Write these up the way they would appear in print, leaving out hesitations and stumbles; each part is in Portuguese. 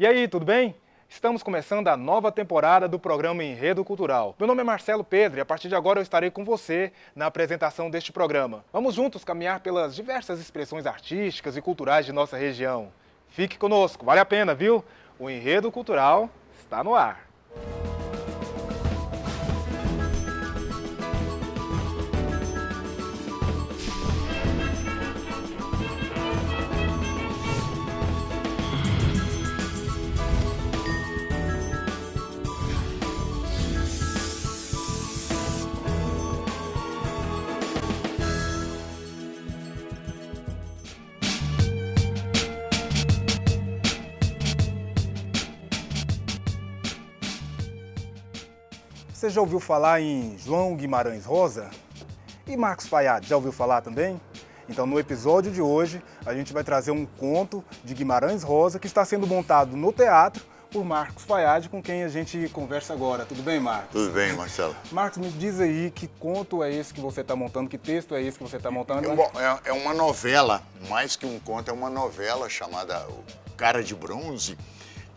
E aí, tudo bem? Estamos começando a nova temporada do programa Enredo Cultural. Meu nome é Marcelo Pedro e a partir de agora eu estarei com você na apresentação deste programa. Vamos juntos caminhar pelas diversas expressões artísticas e culturais de nossa região. Fique conosco, vale a pena, viu? O Enredo Cultural está no ar. Você já ouviu falar em João Guimarães Rosa? E Marcos Fayad, já ouviu falar também? Então, no episódio de hoje, a gente vai trazer um conto de Guimarães Rosa que está sendo montado no teatro por Marcos Fayad, com quem a gente conversa agora. Tudo bem, Marcos? Tudo bem, Marcelo. Marcos, me diz aí que conto é esse que você está montando, que texto é esse que você está montando? Bom, é uma novela, mais que um conto, é uma novela chamada Cara de Bronze,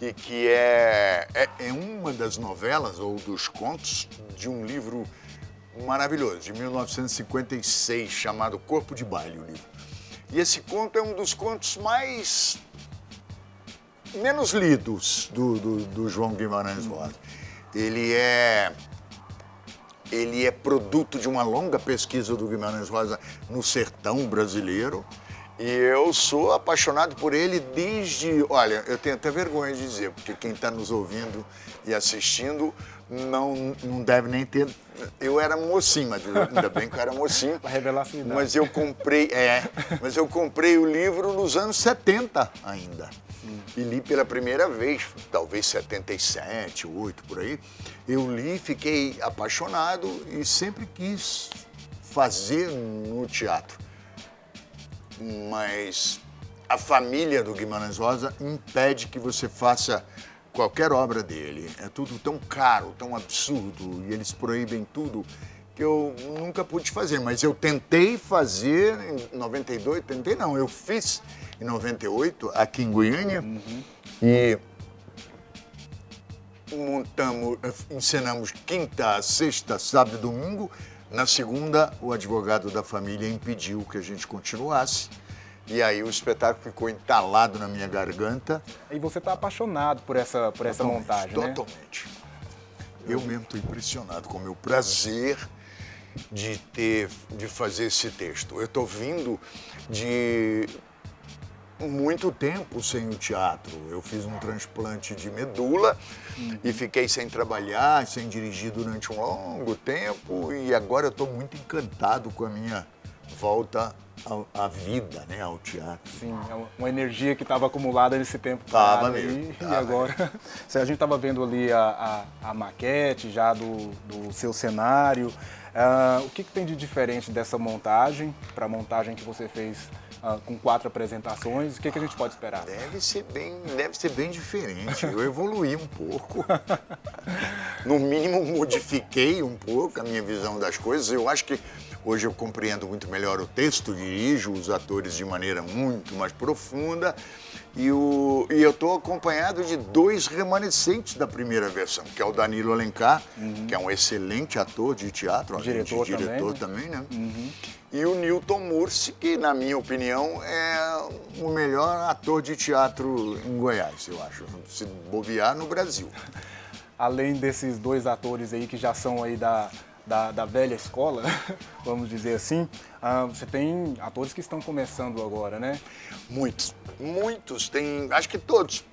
e que é uma das novelas ou dos contos de um livro maravilhoso, de 1956, chamado Corpo de Baile, o livro. E esse conto é um dos contos menos lidos do João Guimarães Rosa. Ele é produto de uma longa pesquisa do Guimarães Rosa no sertão brasileiro. E eu sou apaixonado por ele desde... Olha, eu tenho até vergonha de dizer, porque quem está nos ouvindo e assistindo não deve nem ter... Eu era mocinho, mas ainda bem que eu era mocinho. Para revelar a sua idade. Mas eu comprei o livro nos anos 70 ainda. E li pela primeira vez, talvez 77, 8, por aí. Eu li, fiquei apaixonado e sempre quis fazer no teatro. Mas a família do Guimarães Rosa impede que você faça qualquer obra dele. É tudo tão caro, tão absurdo, e eles proíbem tudo, que eu nunca pude fazer. Mas eu tentei fazer em 92, eu fiz em 98, aqui em Goiânia, e encenamos quinta, sexta, sábado e domingo. Na segunda, o advogado da família impediu que a gente continuasse. E aí o espetáculo ficou entalado na minha garganta. E você está apaixonado por essa montagem, né? Totalmente. Eu mesmo estou impressionado com o meu prazer de fazer esse texto. Eu estou vindo de muito tempo sem o teatro. Eu fiz um transplante de medula e fiquei sem trabalhar, sem dirigir durante um longo tempo, e agora eu estou muito encantado com a minha volta à vida, né, ao teatro. Sim, é uma energia que estava acumulada nesse tempo. Tava mesmo. E agora, a gente estava vendo ali a maquete já do seu cenário. O que tem de diferente dessa montagem para a montagem que você fez com 4 apresentações? O que a gente pode esperar? Deve ser bem diferente. Eu evoluí um pouco. No mínimo, modifiquei um pouco a minha visão das coisas. Eu acho que hoje eu compreendo muito melhor o texto, dirijo os atores de maneira muito mais profunda. E eu estou acompanhado de 2 remanescentes da primeira versão, que é o Danilo Alencar, que é um excelente ator de teatro, diretor também, né? E o Nilton Mursi, que, na minha opinião, é o melhor ator de teatro em Goiás, eu acho, se bobear no Brasil. Além desses 2 atores aí que já são aí da velha escola, vamos dizer assim, você tem atores que estão começando agora, né? Muitos, acho que todos.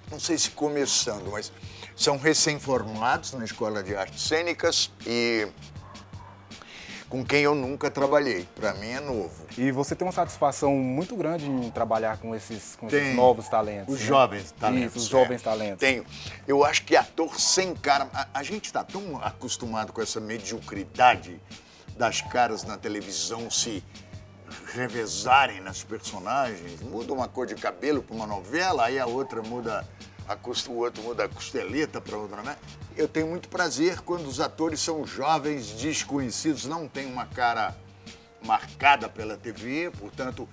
Não sei se começando, mas são recém-formados na Escola de Artes Cênicas e com quem eu nunca trabalhei. Para mim é novo. E você tem uma satisfação muito grande em trabalhar com esses novos talentos. Os jovens talentos. Isso, os jovens talentos. Tenho. Eu acho que ator sem cara... A gente está tão acostumado com essa mediocridade das caras na televisão se revezarem nas personagens. Muda uma cor de cabelo para uma novela, aí a outra muda... O outro muda a costeleta para outra, né? Eu tenho muito prazer quando os atores são jovens, desconhecidos, não têm uma cara marcada pela TV, portanto,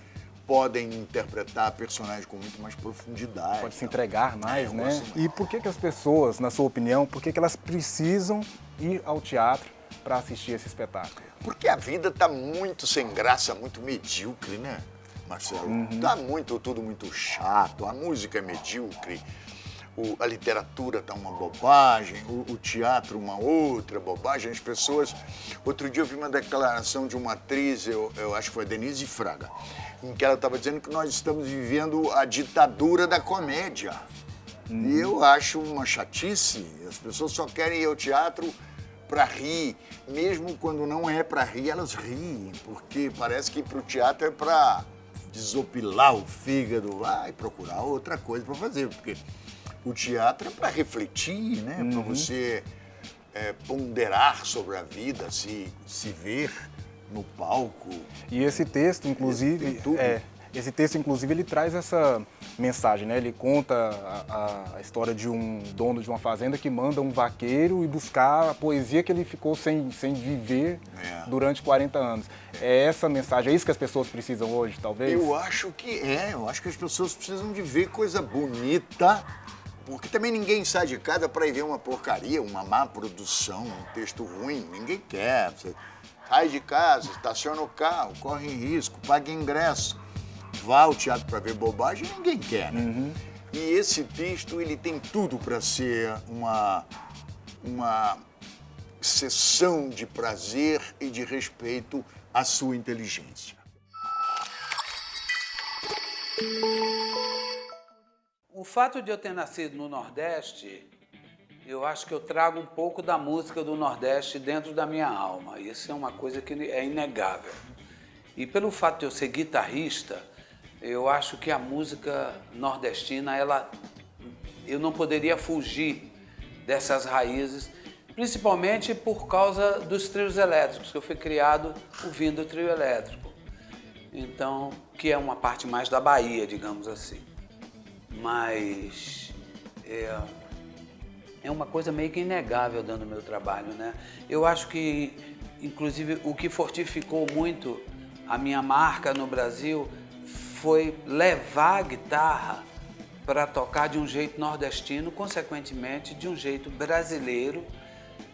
podem interpretar personagens com muito mais profundidade. Pode se entregar mais, né? gosto muito. E por que as pessoas, na sua opinião, por que elas precisam ir ao teatro para assistir esse espetáculo? Porque a vida tá muito sem graça, muito medíocre, né, Marcelo? Tá tudo muito chato, a música é medíocre, a literatura tá uma bobagem, o teatro uma outra bobagem. As pessoas... Outro dia eu vi uma declaração de uma atriz, eu acho que foi a Denise Fraga, em que ela estava dizendo que nós estamos vivendo a ditadura da comédia. E eu acho uma chatice. As pessoas só querem ir ao teatro para rir. Mesmo quando não é para rir, elas riem. Porque parece que ir para o teatro é para desopilar o fígado. Vai procurar outra coisa para fazer. Porque o teatro é para refletir, né? Para você ponderar sobre a vida, se ver no palco. E esse texto, inclusive, Tem tudo. esse texto, inclusive, ele traz essa mensagem, né? Ele conta a história de um dono de uma fazenda que manda um vaqueiro ir buscar a poesia que ele ficou sem viver durante 40 anos. É essa mensagem, é isso que as pessoas precisam hoje, talvez? Eu acho que as pessoas precisam de ver coisa bonita, porque também ninguém sai de casa para ir ver uma porcaria, uma má produção, um texto ruim, ninguém quer. Você sai de casa, estaciona o carro, corre risco, paga ingresso, vá ao teatro para ver bobagem, ninguém quer, né? E esse texto, ele tem tudo para ser uma sessão de prazer e de respeito à sua inteligência. O fato de eu ter nascido no Nordeste, eu acho que eu trago um pouco da música do Nordeste dentro da minha alma. Isso é uma coisa que é inegável. E pelo fato de eu ser guitarrista, eu acho que a música nordestina, eu não poderia fugir dessas raízes, principalmente por causa dos trios elétricos, que eu fui criado ouvindo o trio elétrico. Então, que é uma parte mais da Bahia, digamos assim. Mas é uma coisa meio que inegável dando o meu trabalho, né? Eu acho que, inclusive, o que fortificou muito a minha marca no Brasil foi levar a guitarra para tocar de um jeito nordestino, consequentemente de um jeito brasileiro,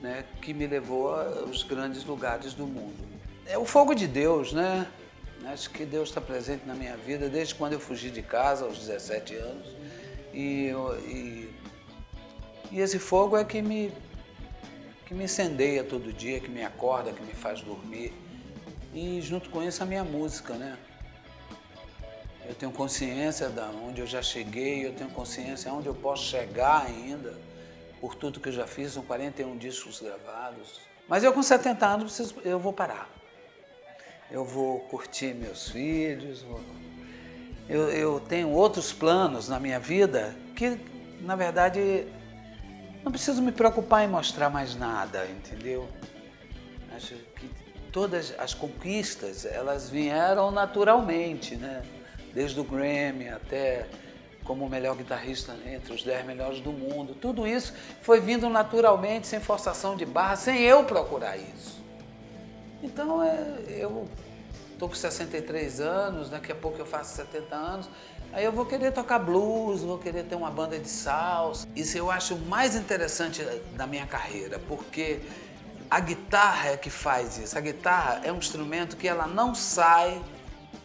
né, que me levou aos grandes lugares do mundo. É o fogo de Deus, né? Acho que Deus está presente na minha vida desde quando eu fugi de casa, aos 17 anos. E esse fogo é que me incendeia todo dia, que me acorda, que me faz dormir. E junto com isso a minha música, né? Eu tenho consciência de onde eu já cheguei, eu tenho consciência de onde eu posso chegar ainda, por tudo que eu já fiz, são 41 discos gravados. Mas eu com 70 anos eu vou parar. Eu vou curtir meus filhos, eu tenho outros planos na minha vida que, na verdade, não preciso me preocupar em mostrar mais nada, entendeu? Acho que todas as conquistas, elas vieram naturalmente, né? Desde o Grammy até como o melhor guitarrista entre os 10 melhores do mundo. Tudo isso foi vindo naturalmente, sem forçação de barra, sem eu procurar isso. Então, eu estou com 63 anos, daqui a pouco eu faço 70 anos, aí eu vou querer tocar blues, vou querer ter uma banda de salsa. Isso eu acho o mais interessante da minha carreira, porque a guitarra é que faz isso. A guitarra é um instrumento que ela não sai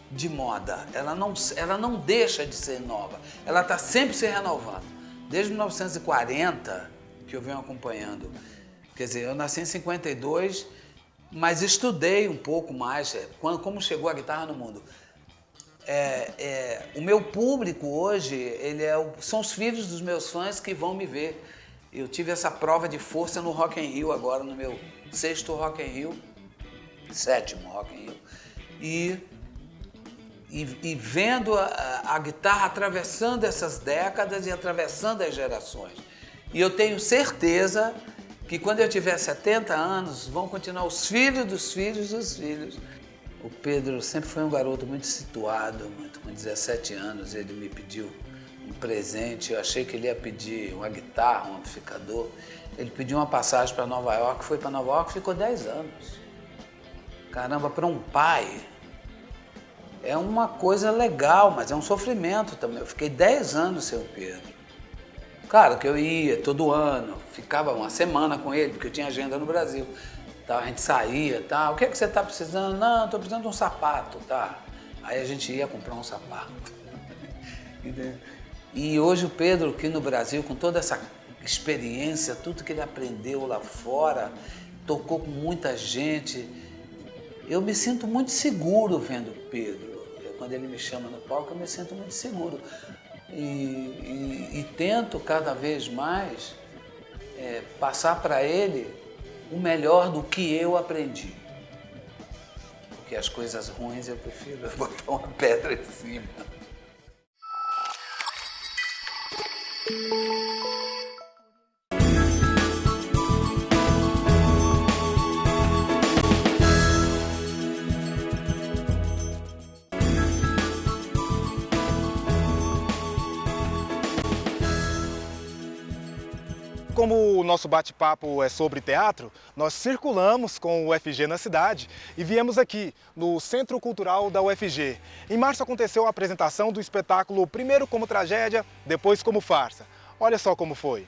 de moda, ela não deixa de ser nova, ela está sempre se renovando. Desde 1940 que eu venho acompanhando, quer dizer, eu nasci em 52, mas estudei um pouco mais como chegou a guitarra no mundo. O meu público hoje, são os filhos dos meus fãs que vão me ver. Eu tive essa prova de força no Rock in Rio agora, no meu 6º Rock in Rio, 7º Rock in Rio, e vendo a guitarra atravessando essas décadas e atravessando as gerações. E eu tenho certeza que quando eu tiver 70 anos, vão continuar os filhos dos filhos dos filhos. O Pedro sempre foi um garoto muito situado, com 17 anos, ele me pediu um presente, eu achei que ele ia pedir uma guitarra, um amplificador. Ele pediu uma passagem para Nova York, foi para Nova York e ficou 10 anos. Caramba, para um pai, é uma coisa legal, mas é um sofrimento também. Eu fiquei 10 anos sem o Pedro. Claro que eu ia todo ano, ficava uma semana com ele, porque eu tinha agenda no Brasil. Tá, a gente saía, tá? O que é que você está precisando? Não, estou precisando de um sapato, tá? Aí a gente ia comprar um sapato. E hoje o Pedro aqui no Brasil, com toda essa experiência, tudo que ele aprendeu lá fora, tocou com muita gente, eu me sinto muito seguro vendo o Pedro. Quando ele me chama no palco, eu me sinto muito seguro. E tento cada vez mais passar para ele o melhor do que eu aprendi. Porque as coisas ruins eu prefiro botar uma pedra em cima. Como o nosso bate-papo é sobre teatro, nós circulamos com o UFG na cidade e viemos aqui, no Centro Cultural da UFG. Em março aconteceu a apresentação do espetáculo primeiro como tragédia, depois como farsa. Olha só como foi.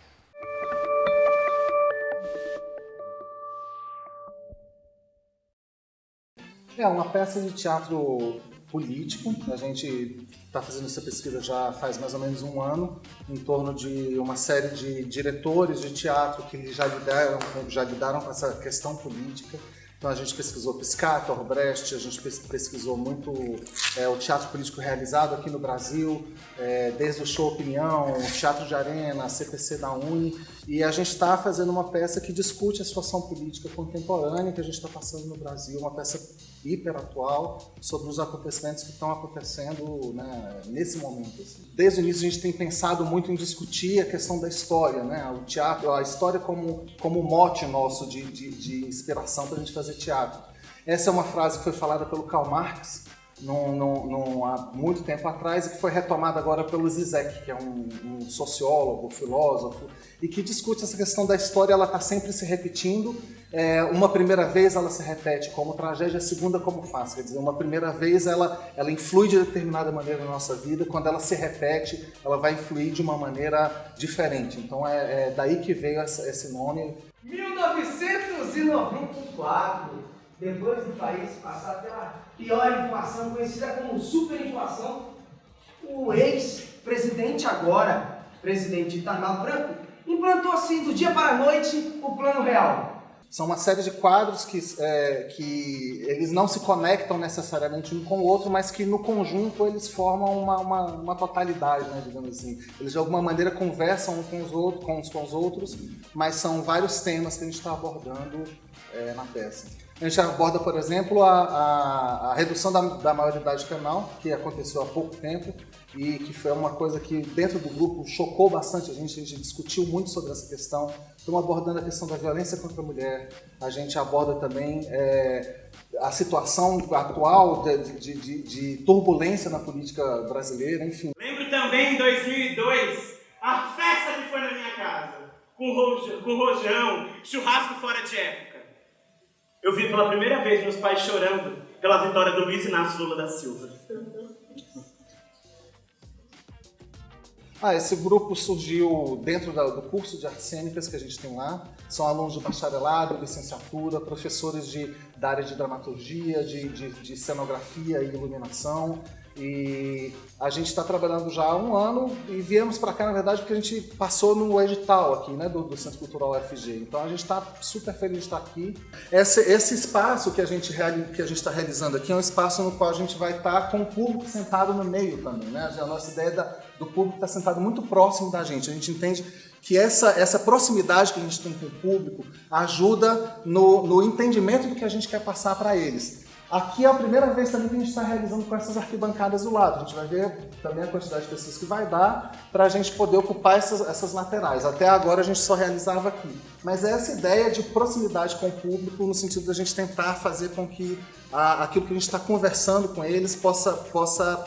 É uma peça de teatro político. A gente está fazendo essa pesquisa já faz mais ou menos um ano, em torno de uma série de diretores de teatro que já lidaram com essa questão política. Então a gente pesquisou Piscator, Brecht, a gente pesquisou muito o teatro político realizado aqui no Brasil, desde o Show Opinião, o Teatro de Arena, a CPC da Uni, e a gente está fazendo uma peça que discute a situação política contemporânea que a gente está passando no Brasil, uma peça hiper atual sobre os acontecimentos que estão acontecendo, né, nesse momento. Assim. Desde o início a gente tem pensado muito em discutir a questão da história, né, o teatro, a história como mote nosso de inspiração para a gente fazer teatro. Essa é uma frase que foi falada pelo Karl Marx há muito tempo atrás e que foi retomada agora pelo Zizek, que é um sociólogo, filósofo, e que discute essa questão da história. Ela está sempre se repetindo. Uma primeira vez ela se repete como tragédia, a segunda como farsa. Quer dizer, uma primeira vez ela influi de determinada maneira na nossa vida, quando ela se repete, ela vai influir de uma maneira diferente. Então é daí que veio esse nome. 1994, depois do país passar pela pior inflação, conhecida como superinflação, o ex-presidente agora, presidente Itamar Franco, implantou assim do dia para a noite o Plano Real. São uma série de quadros que eles não se conectam necessariamente um com o outro, mas que no conjunto eles formam uma totalidade, né, digamos assim. Eles de alguma maneira conversam uns com os outros, mas são vários temas que a gente está abordando na peça. A gente aborda, por exemplo, a redução da maioridade penal, que aconteceu há pouco tempo e que foi uma coisa que dentro do grupo chocou bastante a gente discutiu muito sobre essa questão. Estamos abordando a questão da violência contra a mulher, a gente aborda também a situação atual de turbulência na política brasileira, enfim. Lembro também em 2002, a festa que foi na minha casa, com rojão, churrasco fora de época. Eu vi pela primeira vez meus pais chorando pela vitória do Luiz Inácio Lula da Silva. Esse grupo surgiu dentro do curso de artes cênicas que a gente tem lá. São alunos de bacharelado, licenciatura, professores da área de dramaturgia, de cenografia e iluminação. E a gente está trabalhando já há um ano e viemos para cá, na verdade, porque a gente passou no edital aqui, né, do Centro Cultural UFG. Então a gente está super feliz de estar aqui. Esse espaço que a gente está realizando aqui é um espaço no qual a gente vai estar com o público sentado no meio também, né? A nossa ideia do público estar sentado muito próximo da gente. A gente entende que essa proximidade que a gente tem com o público ajuda no entendimento do que a gente quer passar para eles. Aqui é a primeira vez também que a gente está realizando com essas arquibancadas do lado. A gente vai ver também a quantidade de pessoas que vai dar para a gente poder ocupar essas laterais. Até agora a gente só realizava aqui. Mas é essa ideia de proximidade com o público, no sentido da gente tentar fazer com que aquilo que a gente está conversando com eles possa,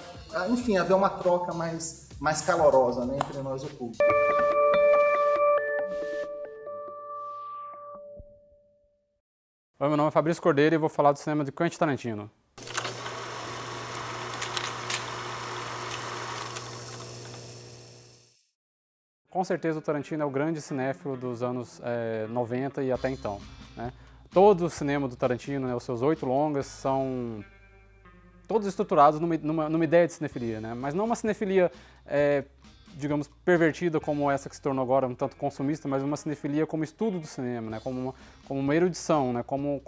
enfim, haver uma troca mais calorosa, né, entre nós e o público. Oi, meu nome é Fabrício Cordeiro e vou falar do cinema de Quentin Tarantino. com certeza o Tarantino é o grande cinéfilo dos anos 90 e até então, né? Todo o cinema do Tarantino, né, os seus 8 longas, são todos estruturados numa ideia de cinefilia, né? Mas não uma cinefilia, digamos, pervertida como essa que se tornou agora um tanto consumista, mas uma cinefilia como estudo do cinema, né? Como uma erudição, né? Como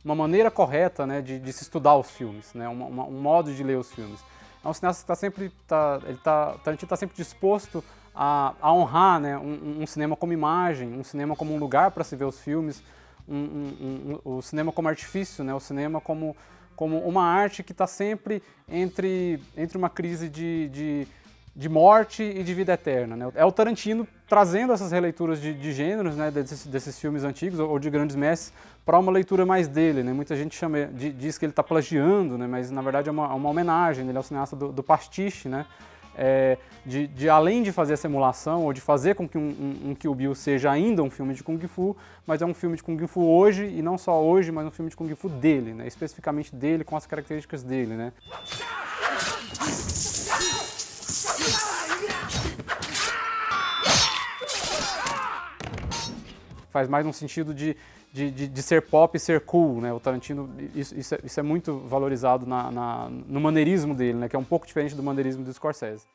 uma maneira correta, né, de se estudar os filmes, né? Um modo de ler os filmes. É um cineasta que Tarantino está sempre disposto a honrar, né, um cinema como imagem, um cinema como um lugar para se ver os filmes, o cinema como artifício, né, o cinema como uma arte que está sempre entre uma crise de morte e de vida eterna, né? É o Tarantino trazendo essas releituras de gêneros, né, desses filmes antigos ou de grandes mestres para uma leitura mais dele, né? Muita gente diz que ele está plagiando, né, mas na verdade é uma homenagem, ele é o cineasta do pastiche, né? Além de fazer essa emulação ou de fazer com que um Kill Bill seja ainda um filme de Kung Fu, mas é um filme de Kung Fu hoje, e não só hoje, mas um filme de Kung Fu dele, né? Especificamente dele, com as características dele, né? Faz mais no sentido de ser pop e ser cool, né? O Tarantino, isso é muito valorizado no maneirismo dele, né? Que é um pouco diferente do maneirismo do Scorsese.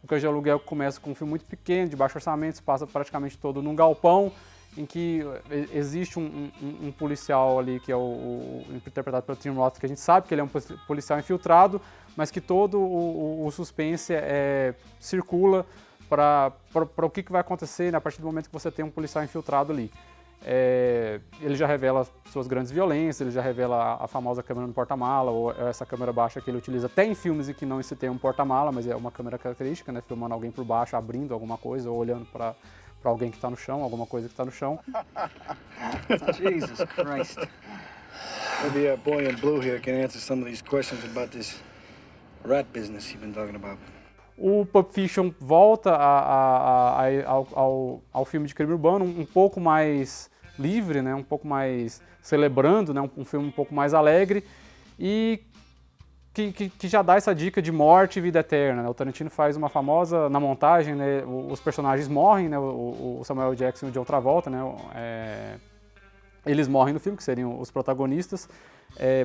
O Cães de Aluguel começa com um filme muito pequeno, de baixo orçamento, se passa praticamente todo num galpão, em que existe um policial ali, que é interpretado pelo Tim Roth, que a gente sabe que ele é um policial infiltrado, mas que todo o suspense circula para o que vai acontecer, né, a partir do momento que você tem um policial infiltrado ali. Ele já revela suas grandes violências, ele já revela a famosa câmera no porta-mala, ou essa câmera baixa que ele utiliza até em filmes em que não se tem um porta-mala, mas é uma câmera característica, né, filmando alguém por baixo, abrindo alguma coisa, ou olhando para alguém que está no chão, alguma coisa que está no chão. Jesus Christ. Maybe a boy in blue here can answer some of these questions about this rat business you've been talking about. O Pulp Fiction volta ao filme de crime urbano um pouco mais livre, né, um pouco mais celebrando, né, um filme um pouco mais alegre e que já dá essa dica de morte e vida eterna, né? O Tarantino faz uma famosa, na montagem, né, os personagens morrem, né, o Samuel Jackson e o John Travolta, né, eles morrem no filme, que seriam os protagonistas,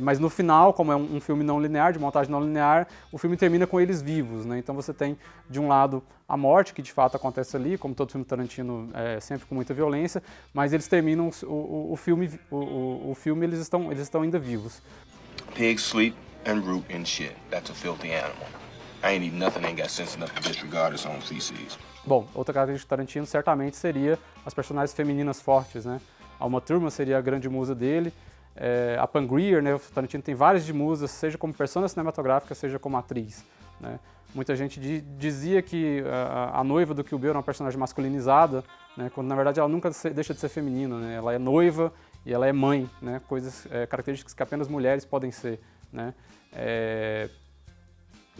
mas no final, como é um filme não linear, de montagem não linear, o filme termina com eles vivos, né? Então você tem, de um lado, a morte, que de fato acontece ali, como todo filme Tarantino, sempre com muita violência, mas eles terminam o filme eles estão ainda vivos. Pigs sleep and root in shit. That's a filthy animal. I ain't eating nothing ain't got sense enough to disregard its own feces. Bom, outra característica do Tarantino certamente seria as personagens femininas fortes, né? A Uma Thurman seria a grande musa dele, a Pam Grier, né? O Tarantino tem várias de musas, seja como persona cinematográfica, seja como atriz, né? Muita gente dizia que a noiva do Kill Bill era uma personagem masculinizada, né? Quando na verdade ela nunca deixa de ser feminina, né? Ela é noiva e ela é mãe, né? Características que apenas mulheres podem ser, né? É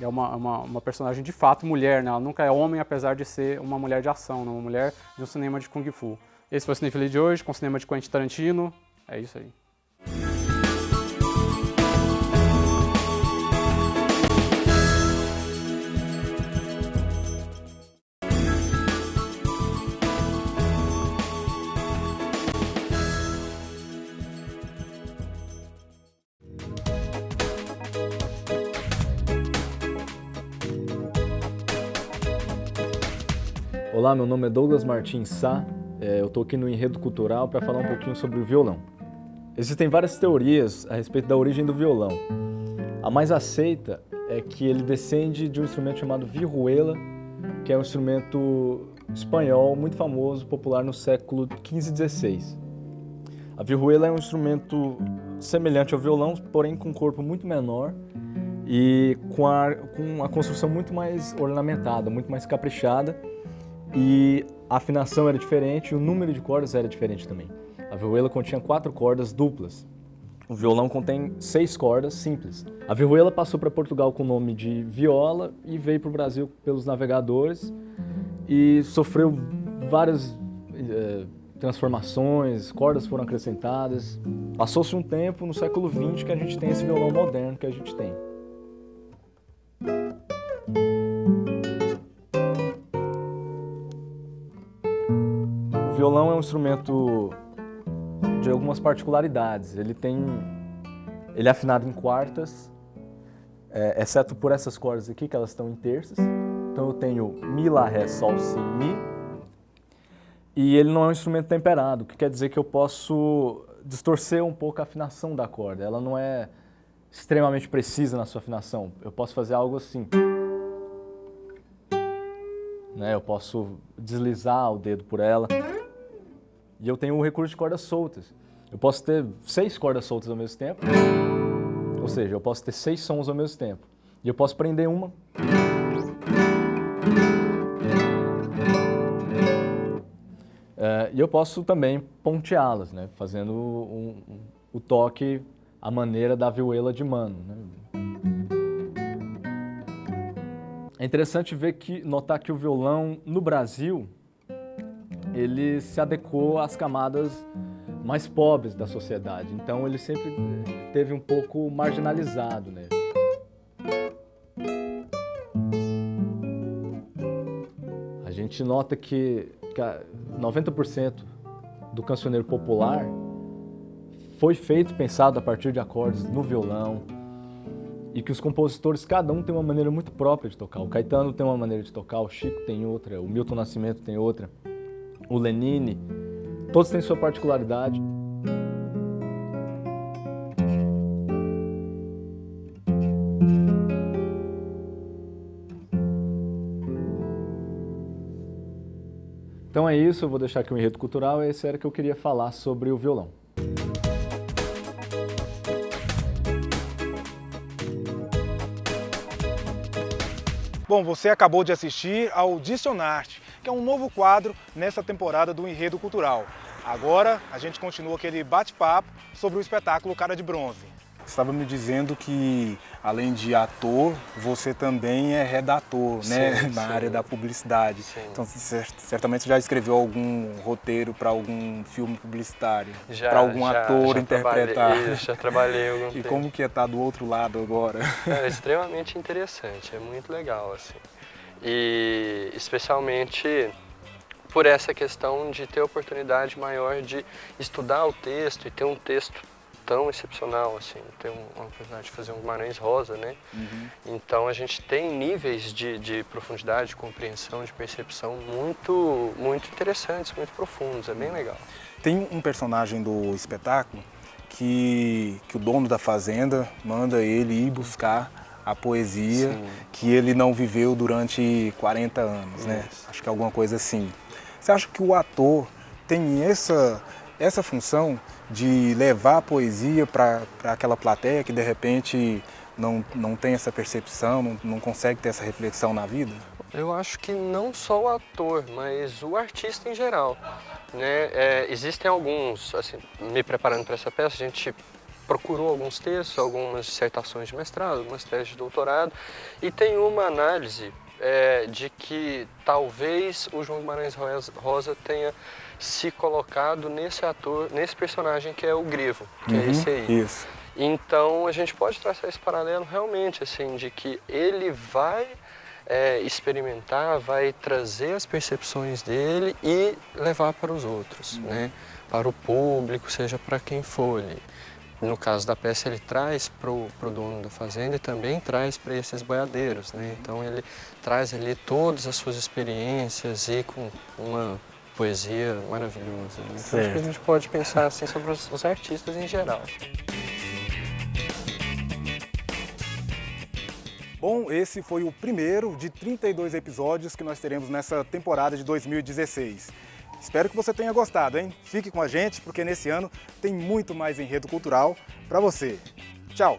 uma personagem de fato mulher, né? Ela nunca é homem, apesar de ser uma mulher de ação, né? Uma mulher de um cinema de Kung Fu. Esse foi o Cinefilia de hoje, com o cinema de Quentin Tarantino. É isso aí. Olá, meu nome é Douglas Martins Sá, eu estou aqui no Enredo Cultural para falar um pouquinho sobre o violão. Existem várias teorias a respeito da origem do violão. A mais aceita é que ele descende de um instrumento chamado vihuela, que é um instrumento espanhol muito famoso, popular no século XV e XVI. A vihuela é um instrumento semelhante ao violão, porém com um corpo muito menor e com a construção muito mais ornamentada, muito mais caprichada. E a afinação era diferente e o número de cordas era diferente também. A vihuela continha 4 cordas duplas. O violão contém 6 cordas simples. A vihuela passou para Portugal com o nome de viola e veio para o Brasil pelos navegadores e sofreu várias transformações, cordas foram acrescentadas. Passou-se um tempo no século XX que a gente tem esse violão moderno que a gente tem. O violão é um instrumento de algumas particularidades. Ele é afinado em quartas, exceto por essas cordas aqui, que elas estão em terças. Então eu tenho Mi, Lá, Ré, Sol, Si, Mi. E ele não é um instrumento temperado, o que quer dizer que eu posso distorcer um pouco a afinação da corda. Ela não é extremamente precisa na sua afinação. Eu posso fazer algo assim. Eu posso deslizar o dedo por ela. E eu tenho o recurso de cordas soltas. Eu posso ter 6 cordas soltas ao mesmo tempo. Ou seja, eu posso ter 6 sons ao mesmo tempo. E eu posso prender uma. E eu posso também ponteá-las, né? Fazendo o toque à maneira da vihuela de mano. Né? É interessante notar que o violão, no Brasil, ele se adequou às camadas mais pobres da sociedade. Então ele sempre teve um pouco marginalizado, né? A gente nota que 90% do cancioneiro popular foi feito, pensado a partir de acordes no violão, e que os compositores, cada um tem uma maneira muito própria de tocar. O Caetano tem uma maneira de tocar, o Chico tem outra, o Milton Nascimento tem outra, o Lenine, todos têm sua particularidade. Então é isso, eu vou deixar aqui o enredo cultural, e esse era que eu queria falar sobre o violão. Bom, você acabou de assistir ao Dicionarte, que é um novo quadro nessa temporada do Enredo Cultural. Agora a gente continua aquele bate-papo sobre o espetáculo Cara de Bronze. Estava me dizendo que, além de ator, você também é redator, né? Na área da publicidade. Sim. Então, certamente você já escreveu algum roteiro para algum filme publicitário? Para algum ator interpretar? Já trabalhei algum tempo. E como que é estar do outro lado agora? É extremamente interessante, é muito legal, assim. E especialmente por essa questão de ter a oportunidade maior de estudar o texto e ter um texto tão excepcional, assim, ter uma oportunidade de fazer um Guimarães Rosa, né? Uhum. Então a gente tem níveis de profundidade, de compreensão, de percepção muito interessantes, muito profundos, é bem legal. Tem um personagem do espetáculo que o dono da fazenda manda ele ir buscar a poesia. Sim. Que ele não viveu durante 40 anos, isso. Né? Acho que é alguma coisa assim. Você acha que o ator tem essa função de levar a poesia para aquela plateia que de repente não tem essa percepção, não consegue ter essa reflexão na vida? Eu acho que não só o ator, mas o artista em geral, né? Existem alguns, assim, me preparando para essa peça, a gente procurou alguns textos, algumas dissertações de mestrado, algumas teses de doutorado, e tem uma análise de que talvez o João Guimarães Rosa tenha se colocado nesse ator, nesse personagem que é o Grivo, que é esse aí. Isso. Então a gente pode traçar esse paralelo realmente, assim, de que ele vai experimentar, vai trazer as percepções dele e levar para os outros, né? Para o público, seja para quem for ali. No caso da peça, ele traz para o dono da fazenda e também traz para esses boiadeiros, né? Então ele traz ali todas as suas experiências e com uma poesia maravilhosa. Né? Então acho que a gente pode pensar assim sobre os artistas em geral. Bom, esse foi o primeiro de 32 episódios que nós teremos nessa temporada de 2016. Espero que você tenha gostado, hein? Fique com a gente, porque nesse ano tem muito mais enredo cultural para você. Tchau!